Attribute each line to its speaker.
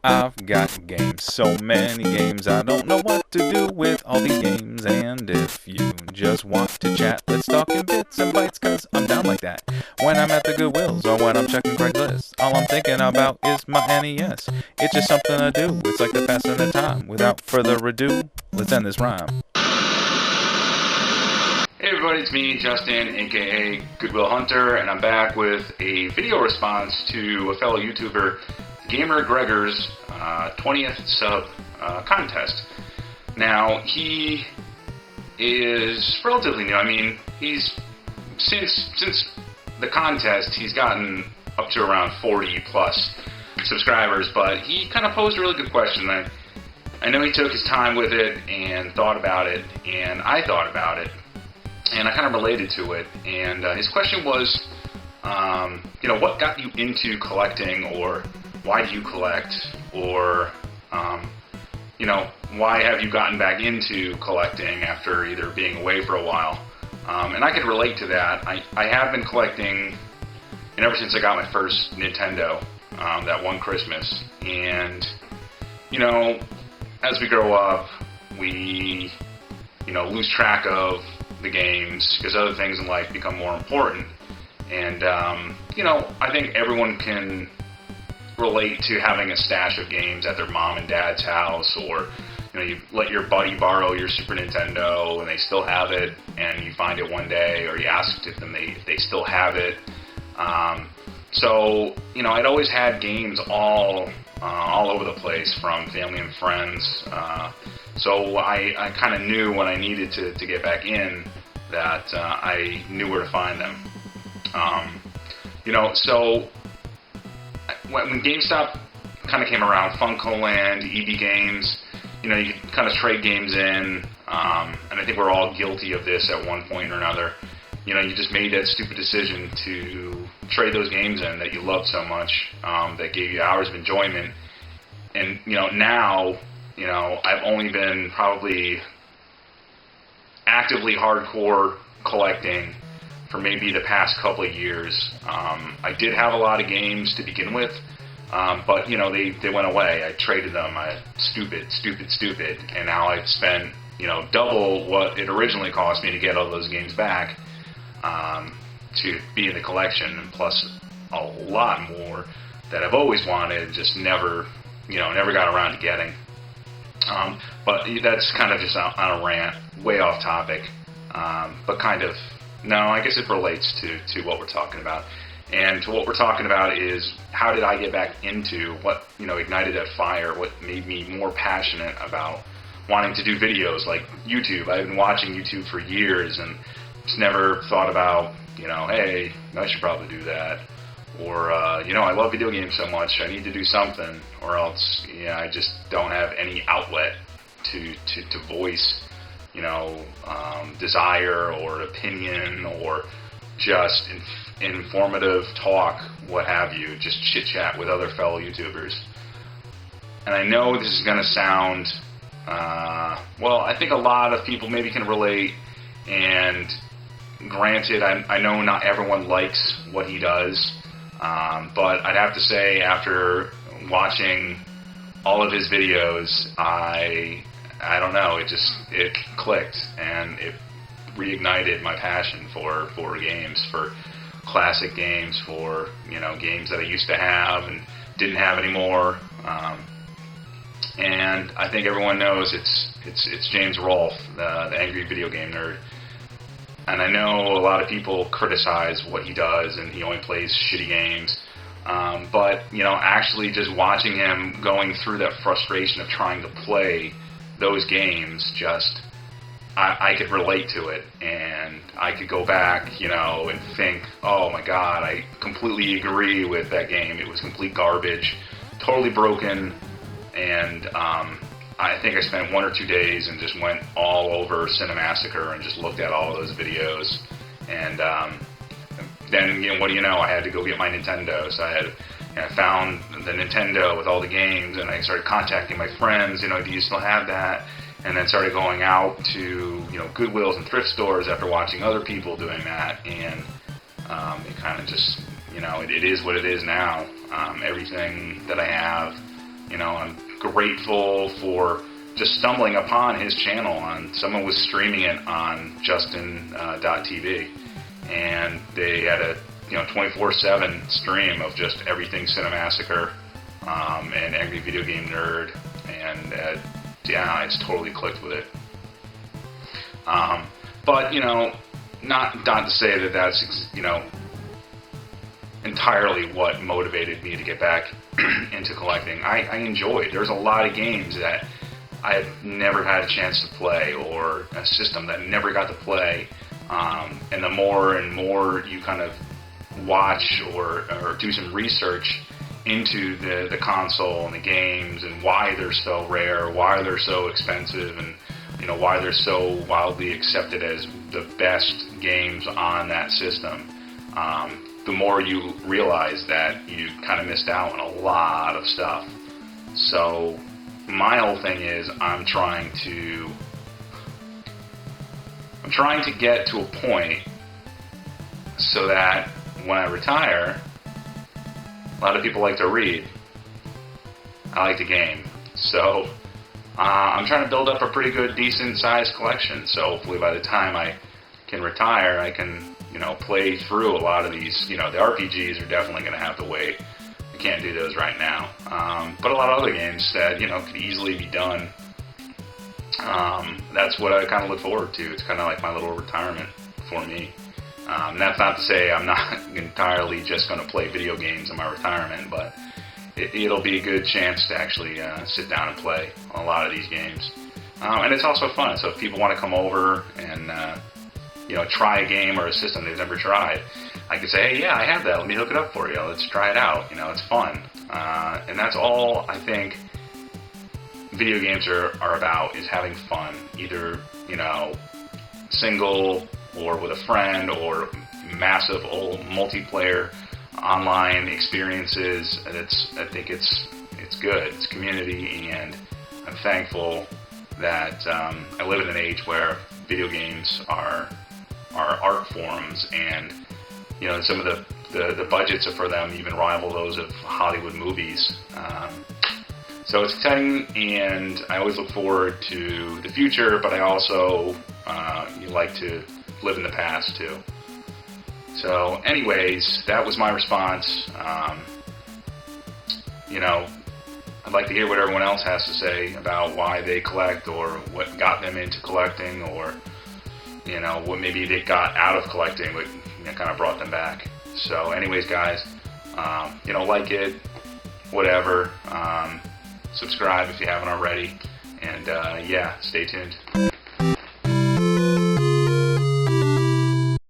Speaker 1: I've got games, so many games, I don't know what to do with all these games. And if you just want to chat, let's talk in bits and bytes, cause I'm down like that. When I'm at the Goodwills or when I'm checking Craigslist, all I'm thinking about is my NES. It's just something to do, it's like the passing of time. Without further ado, let's end this rhyme.
Speaker 2: Hey everybody, it's me, Justin, aka Goodwill Hunter, and I'm back with a video response to a fellow YouTuber, GamerGregger's 20th sub contest. Now, he is relatively new. I mean, he's since the contest, he's gotten up to around 40 plus subscribers, but he kind of posed a really good question. I know he took his time with it and thought about it, and I thought about it. And I kind of related to it, and his question was, what got you into collecting, or why do you collect, or, why have you gotten back into collecting after either being away for a while? And I could relate to that. I have been collecting, and ever since I got my first Nintendo, that one Christmas, and, as we grow up, we, lose track of the games because other things in life become more important. And I think everyone can relate to having a stash of games at their mom and dad's house, or you let your buddy borrow your Super Nintendo and they still have it, and you find it one day, or you ask if they still have it. So I'd always had games all over the place from family and friends. So I kind of knew when I needed to get back in that I knew where to find them. So when GameStop kind of came around, FuncoLand, EB Games, you could kind of trade games in, and I think we're all guilty of this at one point or another. You just made that stupid decision to trade those games in that you loved so much, that gave you hours of enjoyment. And, now, I've only been probably actively hardcore collecting for maybe the past couple of years. I did have a lot of games to begin with, but, they went away. I traded them. Stupid. And now I've spent, double what it originally cost me to get all those games back, to be in the collection, and plus a lot more that I've always wanted, just never got around to getting. But that's kind of just on a rant, way off topic, but kind of, no, I guess it relates to what we're talking about. And to what we're talking about is, how did I get back into what, ignited that fire, what made me more passionate about wanting to do videos like YouTube. I've been watching YouTube for years and just never thought about, hey, I should probably do that. Or, I love video games so much, I need to do something, or else, I just don't have any outlet to voice, desire or opinion, or just informative talk, what have you, just chit-chat with other fellow YouTubers. And I know this is going to sound, I think a lot of people maybe can relate, and granted, I know not everyone likes what he does, but I'd have to say, after watching all of his videos, I don't know, it clicked, and it reignited my passion for games, for classic games, for games that I used to have and didn't have anymore. And I think everyone knows it's James Rolfe, the angry video game nerd. And I know a lot of people criticize what he does, and he only plays shitty games. But, actually just watching him going through that frustration of trying to play those games, I could relate to it. And I could go back, and think, oh my god, I completely agree with that game. It was complete garbage, totally broken, and, I think I spent 1 or 2 days and just went all over Cinemassacre and just looked at all of those videos. And then, what do you know, I had to go get my Nintendo. So I found the Nintendo with all the games, and I started contacting my friends, do you still have that? And then started going out to, Goodwills and thrift stores after watching other people doing that. And it kind of just, it is what it is now. Everything that I have You know, I'm grateful for just stumbling upon his channel. Someone was streaming it on Justin.tv, and they had a 24/7 stream of just everything Cinemassacre and Angry Video Game Nerd, and yeah, I just totally clicked with it. But not to say that that's entirely what motivated me to get back into collecting. I enjoyed. There's a lot of games that I have never had a chance to play, or a system that I never got to play. And the more and more you kind of watch or do some research into the console and the games, and why they're so rare, why they're so expensive, and why they're so wildly accepted as the best games on that system, the more you realize that you kind of missed out on a lot of stuff. So my whole thing is I'm trying to get to a point so that when I retire, a lot of people like to read. I like to game. So I'm trying to build up a pretty good, decent-sized collection. So hopefully by the time I can retire, I can, play through a lot of these. The RPGs are definitely going to have to wait. I can't do those right now. But a lot of other games that, could easily be done. That's what I kind of look forward to. It's kind of like my little retirement for me. That's not to say I'm not entirely just going to play video games in my retirement, but it'll be a good chance to actually sit down and play a lot of these games. And it's also fun, so if people want to come over and try a game or a system they've never tried, I can say, hey, yeah, I have that, let me hook it up for you, let's try it out. It's fun. And that's all I think video games are about, is having fun, either single or with a friend, or massive old multiplayer online experiences. I think it's good. It's community, and I'm thankful that I live in an age where video games are art forms, and some of the budgets for them even rival those of Hollywood movies. So it's exciting, and I always look forward to the future, but I also like to live in the past too. So anyways, that was my response. I'd like to hear what everyone else has to say about why they collect, or what got them into collecting, or what maybe they got out of collecting, what kind of brought them back. So anyways, guys, like it, whatever. Subscribe if you haven't already, and yeah, stay tuned.